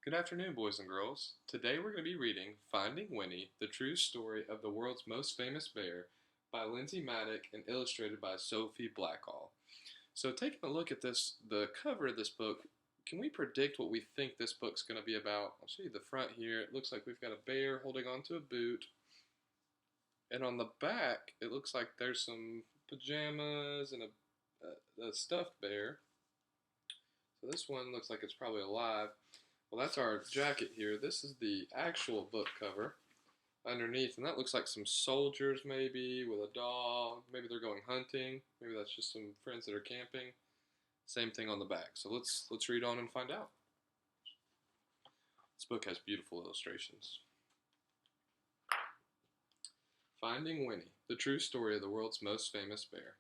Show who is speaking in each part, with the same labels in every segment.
Speaker 1: Good afternoon, boys and girls. Today we're going to be reading Finding Winnie, the True Story of the World's Most Famous Bear by Lindsay Maddock and illustrated by Sophie Blackall. So taking a look at the cover of this book, can we predict what we think this book's going to be about? I'll show you the front here. It looks like we've got a bear holding onto a boot. And on the back, it looks like there's some pajamas and a stuffed bear. So this one looks like it's probably alive. Well, that's our jacket here. This is the actual book cover underneath, and that looks like some soldiers maybe with a dog. Maybe they're going hunting. Maybe that's just some friends that are camping. Same thing on the back. So let's read on and find out. This book has beautiful illustrations. Finding Winnie, the true story of the world's most famous bear.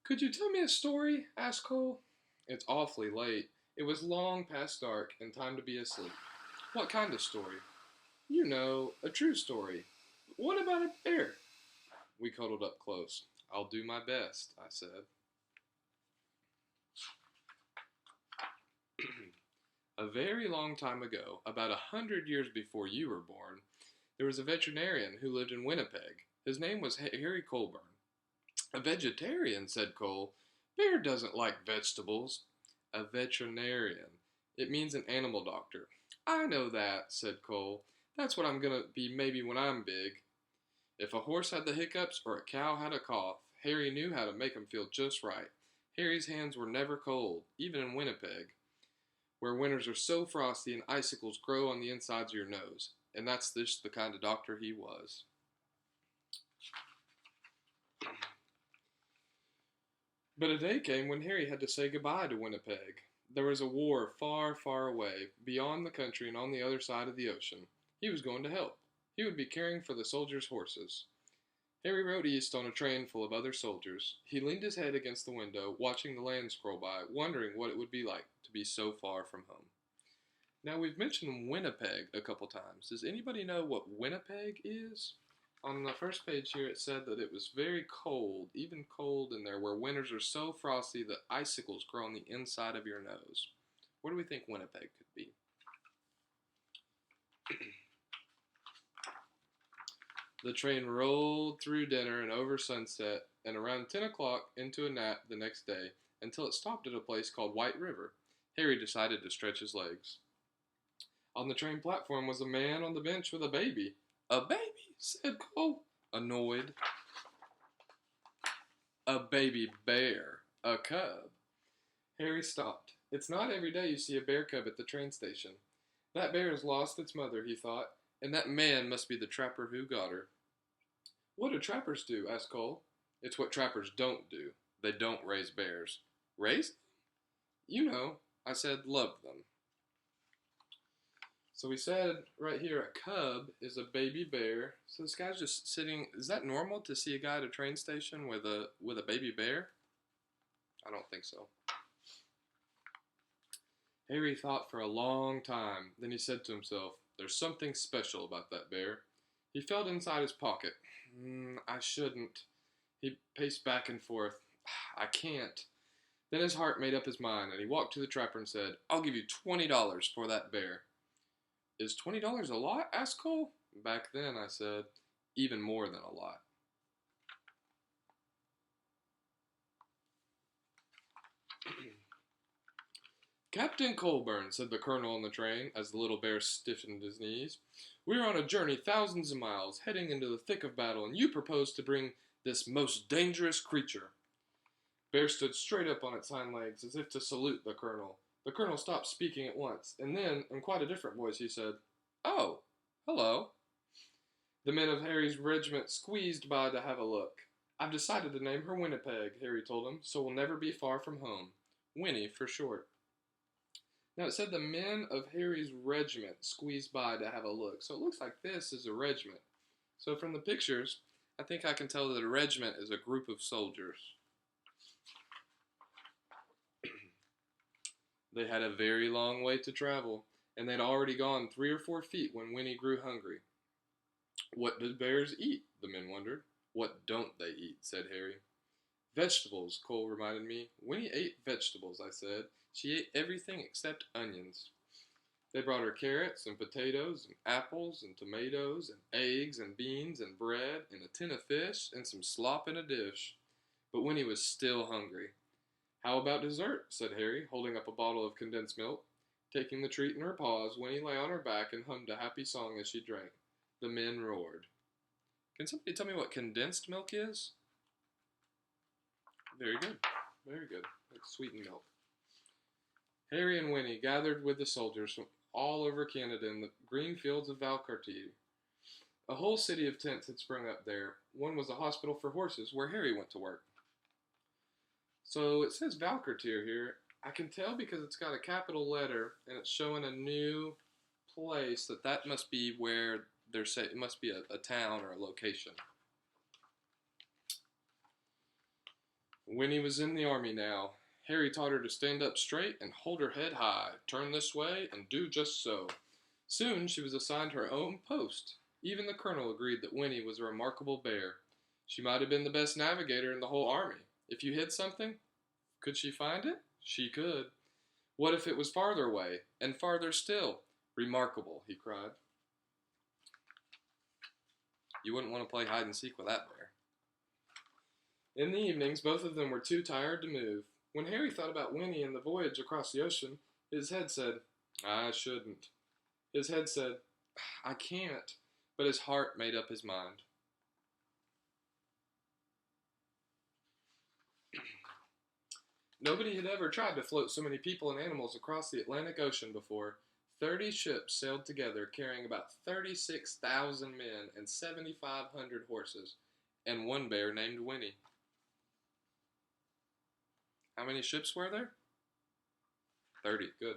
Speaker 1: Could you tell me a story? Asked Cole. It's awfully late. It was long past dark and time to be asleep. What kind of story? You know, a true story. What about a bear? We cuddled up close. I'll do my best, I said. A very long time ago, about 100 years before you were born, there was a veterinarian who lived in Winnipeg. His name was Harry Colburn. A vegetarian, said Cole. Bear doesn't like vegetables. A veterinarian. It means an animal doctor. I know that, said Cole. That's what I'm going to be maybe when I'm big. If a horse had the hiccups or a cow had a cough, Harry knew how to make them feel just right. Harry's hands were never cold, even in Winnipeg, where winters are so frosty and icicles grow on the insides of your nose. And that's just the kind of doctor he was. But a day came when Harry had to say goodbye to Winnipeg. There was a war far, far away, beyond the country and on the other side of the ocean. He was going to help. He would be caring for the soldiers' horses. Harry rode east on a train full of other soldiers. He leaned his head against the window, watching the land scroll by, wondering what it would be like to be so far from home. Now, we've mentioned Winnipeg a couple times. Does anybody know what Winnipeg is? On the first page here, it said that it was very cold, even cold in there, where winters are so frosty that icicles grow on the inside of your nose. Where do we think Winnipeg could be? The train rolled through dinner and over sunset, and around 10 o'clock into a nap the next day, until it stopped at a place called White River. Harry decided to stretch his legs. On the train platform was a man on the bench with a baby. A baby? Said Cole, annoyed. A baby bear. A cub. Harry stopped. It's not every day you see a bear cub at the train station. That bear has lost its mother, he thought, and that man must be the trapper who got her. What do trappers do? Asked Cole. It's what trappers don't do. They don't raise bears. Raise them? You know, I said love them. So we said right here a cub is a baby bear. So this guy's just sitting. Is that normal to see a guy at a train station with a baby bear? I don't think so. Harry thought for a long time. Then he said to himself, there's something special about that bear. He felt inside his pocket. I shouldn't. He paced back and forth. I can't. Then his heart made up his mind, and he walked to the trapper and said, I'll give you $20 for that bear. Is $20 a lot? Asked Cole. Back then, I said, even more than a lot. Captain Colburn, said the colonel on the train, as the little bear stiffened his knees. We're on a journey thousands of miles, heading into the thick of battle, and you propose to bring this most dangerous creature. Bear stood straight up on its hind legs, as if to salute the colonel. The colonel stopped speaking at once, and then, in quite a different voice, he said, Oh, hello. The men of Harry's regiment squeezed by to have a look. I've decided to name her Winnipeg, Harry told him, so we'll never be far from home. Winnie for short. Now it said the men of Harry's regiment squeezed by to have a look, so it looks like this is a regiment. So from the pictures, I think I can tell that a regiment is a group of soldiers. They had a very long way to travel, and they'd already gone 3 or 4 feet when Winnie grew hungry. What do bears eat? The men wondered. What don't they eat? Said Harry. Vegetables, Cole reminded me. Winnie ate vegetables, I said. She ate everything except onions. They brought her carrots and potatoes and apples and tomatoes and eggs and beans and bread and a tin of fish and some slop in a dish. But Winnie was still hungry. How about dessert? Said Harry, holding up a bottle of condensed milk. Taking the treat in her paws, Winnie lay on her back and hummed a happy song as she drank. The men roared. Can somebody tell me what condensed milk is? Very good. Very good. Like sweetened milk. Harry and Winnie gathered with the soldiers from all over Canada in the green fields of Valcartier. A whole city of tents had sprung up there. One was a hospital for horses, where Harry went to work. So it says Valcartier here. I can tell because it's got a capital letter and it's showing a new place that must be where they're saying it must be a town or a location. Winnie was in the army now. Harry taught her to stand up straight and hold her head high, turn this way, and do just so. Soon she was assigned her own post. Even the colonel agreed that Winnie was a remarkable bear. She might have been the best navigator in the whole army. If you hid something, could she find it? She could. What if it was farther away, and farther still? Remarkable, he cried. You wouldn't want to play hide and seek with that bear. In the evenings, both of them were too tired to move. When Harry thought about Winnie and the voyage across the ocean, his head said, I shouldn't. His head said, I can't. But his heart made up his mind. Nobody had ever tried to float so many people and animals across the Atlantic Ocean before. 30 ships sailed together carrying about 36,000 men and 7,500 horses, and one bear named Winnie. How many ships were there? 30. Good.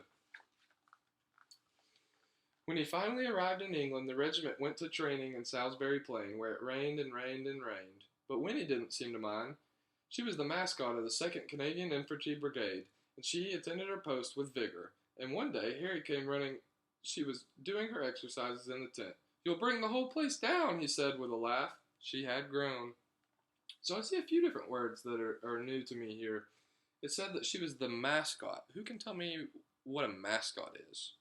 Speaker 1: When he finally arrived in England, the regiment went to training in Salisbury Plain, where it rained and rained and rained. But Winnie didn't seem to mind. She was the mascot of the 2nd Canadian Infantry Brigade, and she attended her post with vigor. And one day, Harry came running. She was doing her exercises in the tent. You'll bring the whole place down, he said with a laugh. She had grown. So I see a few different words that are new to me here. It said that she was the mascot. Who can tell me what a mascot is?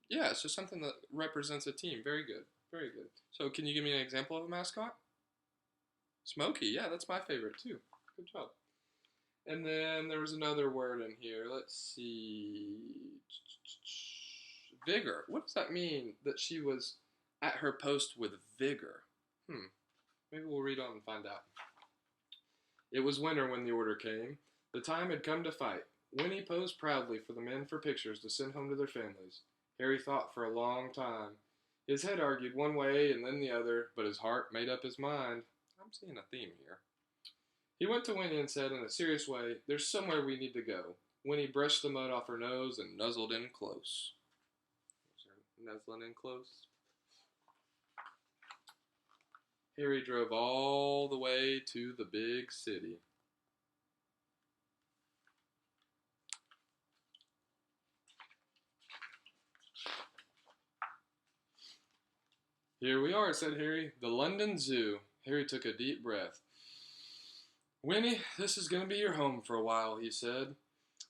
Speaker 1: Yeah, it's just something that represents a team. Very good. Very good. So can you give me an example of a mascot? Smokey. Yeah, that's my favorite too. Good job. And then there was another word in here. Let's see. Vigor. What does that mean that she was at her post with vigor? Maybe we'll read on and find out. It was winter when the order came. The time had come to fight. Winnie posed proudly for the men for pictures to send home to their families. Harry thought for a long time. His head argued one way and then the other, but his heart made up his mind. I'm seeing a theme here. He went to Winnie and said in a serious way, There's somewhere we need to go. Winnie brushed the mud off her nose and nuzzled in close. Nuzzling in close. Harry drove all the way to the big city. Here we are, said Harry. The London Zoo. Harry took a deep breath. Winnie, this is going to be your home for a while, he said.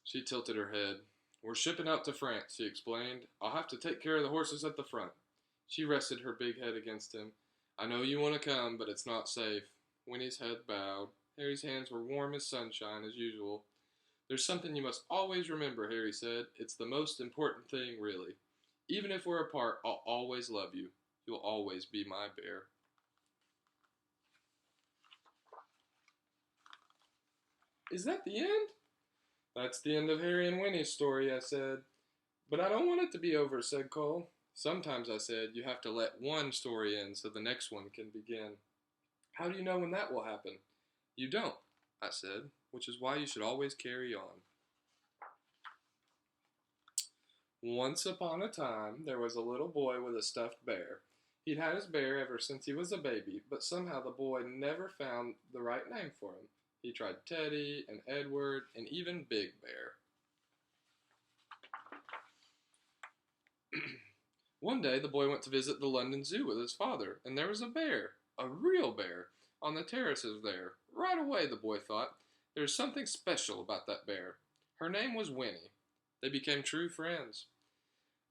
Speaker 1: She tilted her head. We're shipping out to France, he explained. I'll have to take care of the horses at the front. She rested her big head against him. I know you want to come, but it's not safe. Winnie's head bowed. Harry's hands were warm as sunshine, as usual. There's something you must always remember, Harry said. It's the most important thing, really. Even if we're apart, I'll always love you. You'll always be my bear. Is that the end? That's the end of Harry and Winnie's story, I said. But I don't want it to be over, said Cole. Sometimes, I said, you have to let one story end so the next one can begin. How do you know when that will happen? You don't, I said, which is why you should always carry on. Once upon a time, there was a little boy with a stuffed bear. He'd had his bear ever since he was a baby, but somehow the boy never found the right name for him. He tried Teddy and Edward and even Big Bear. One day, the boy went to visit the London Zoo with his father, and there was a bear, a real bear, on the terraces there. Right away, the boy thought. There's something special about that bear. Her name was Winnie. They became true friends.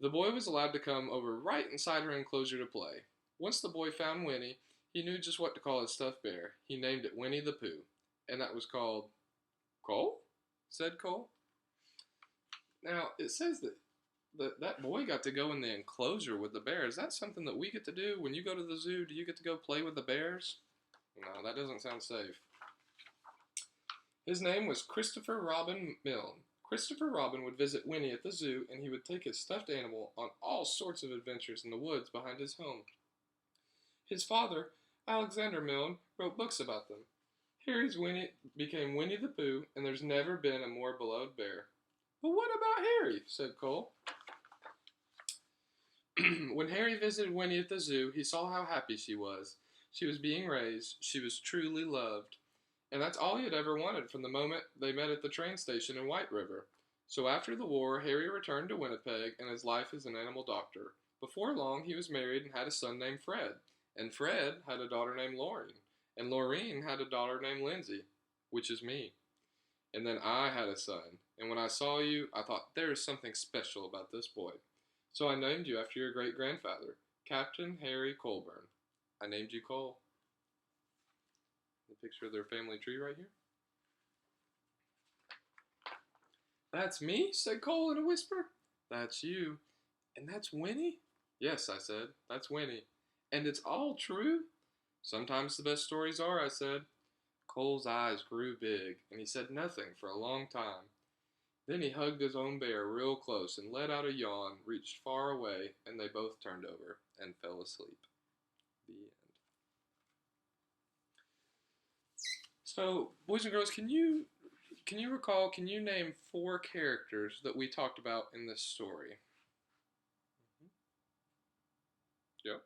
Speaker 1: The boy was allowed to come over right inside her enclosure to play. Once the boy found Winnie, he knew just what to call his stuffed bear. He named it Winnie the Pooh, and that was called Cole? Said Cole. Now, it says that boy got to go in the enclosure with the bear. Is that something that we get to do when you go to the zoo? Do you get to go play with the bears? No, that doesn't sound safe. His name was Christopher Robin Milne. Christopher Robin would visit Winnie at the zoo, and he would take his stuffed animal on all sorts of adventures in the woods behind his home. His father, Alexander Milne, wrote books about them. Harry's Winnie became Winnie the Pooh, and there's never been a more beloved bear. But what about Harry? Said Cole. When Harry visited Winnie at the zoo, he saw how happy she was. She was being raised. She was truly loved. And that's all he had ever wanted from the moment they met at the train station in White River. So after the war, Harry returned to Winnipeg and his life as an animal doctor. Before long, he was married and had a son named Fred. And Fred had a daughter named Laureen. And Laureen had a daughter named Lindsay, which is me. And then I had a son. And when I saw you, I thought, there's something special about this boy. So I named you after your great-grandfather, Captain Harry Colburn. I named you Cole. The picture of their family tree right here. That's me, said Cole in a whisper. That's you. And that's Winnie? Yes, I said, that's Winnie. And it's all true? Sometimes the best stories are, I said. Cole's eyes grew big, and he said nothing for a long time. Then he hugged his own bear real close and let out a yawn, reached far away, and they both turned over and fell asleep. The end. So, boys and girls, can you name 4 characters that we talked about in this story? Yep.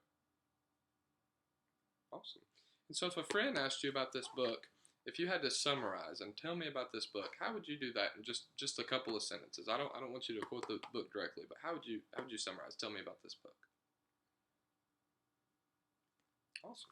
Speaker 1: Awesome. And so if a friend asked you about this book, if you had to summarize and tell me about this book, how would you do that in just a couple of sentences? I don't want you to quote the book directly, but how would you summarize? Tell me about this book. Awesome.